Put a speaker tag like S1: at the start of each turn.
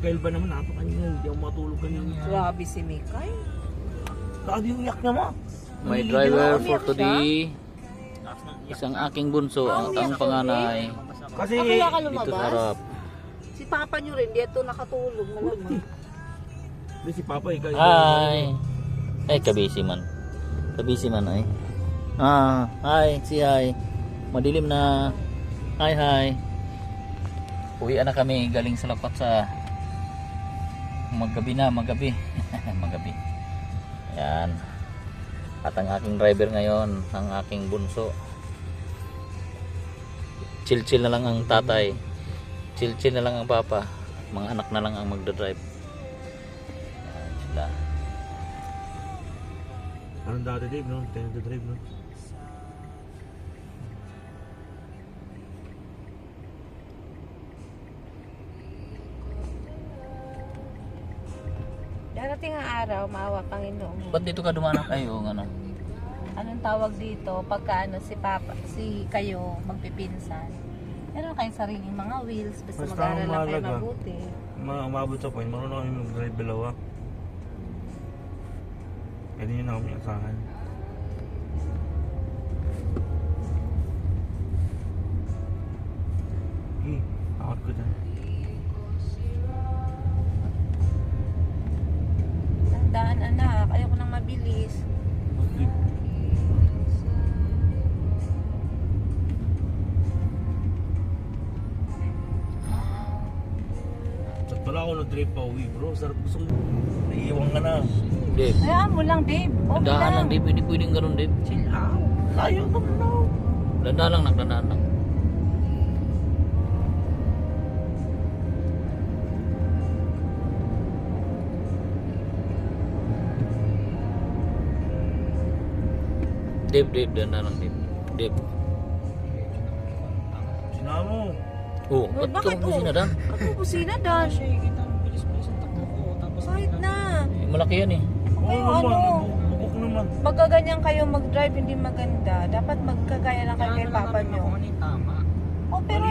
S1: Mikael ba naman, napakanya, hindi ako matulog kanina.
S2: Grabe si Mikay.
S1: Grabe yung iyak niya mo.
S3: May driver for today. Isang aking bunso at ang panganay.
S1: Kasi,
S2: Kaya ka
S3: Dito sa
S2: lumabas?
S3: harap.
S2: Si Papa nyo rin, dito nakatulog. Malamang.
S1: hindi si Papa eh.
S3: Hi. Ay, kabisi man. Kabisi man ay. Hi, si hi. Madilim na. Hi. Uwian na kami galing sa lapat sa magabi. Magabi. Ayan. At ang aking driver ngayon, ang aking bunso. Chill na lang ang tatay. Chill na lang ang papa. Mga anak na lang ang magdadrive. Ayan sila.
S1: Anong dati Dave, no? Tayo to drive, no?
S2: Darating ang araw, maawa Panginoon.
S3: Ba't dito ka dumanak kayo? Ano?
S2: Anong tawag dito? Pagka ano, si kayo magpipinsan. Meron kayong sariling mga wheels. Basta
S1: Basta
S2: mag-aaral lang kayo
S1: mahalaga.
S2: mabuti.
S1: Umabot sa point, marunong kami mag-drive dalawa. Pwede nyo na kami asahan. Takot ko dyan.
S2: Tandaan anak, ayoko nang mabilis.
S1: Okay. Saan pala ako nag-drive pa uwi bro? Sarap gusto ko. Naiiwan ka na.
S3: Dave.
S2: Hayaan mo lang, Dave. Okay
S3: Dandahan
S2: lang.
S3: lang Dave. Hindi pwedeng ganun Dave.
S1: Chill out. Layo ka na.
S3: Dandahan lang. Nagdandahan lang. Dave. Dandahan lang Dave. Dave.
S1: Sinamo.
S3: Oh, ba't ka busina Dan?
S2: Ako busina, Dan. Kahit na.
S3: Eh, malaki yan eh.
S2: Kayo
S1: Oo naman,
S2: ano,
S1: bubuk naman.
S2: magkaganyan kayo mag-drive, hindi maganda. Dapat magkagaya lang kayo kay Papa nyo. Oh, pero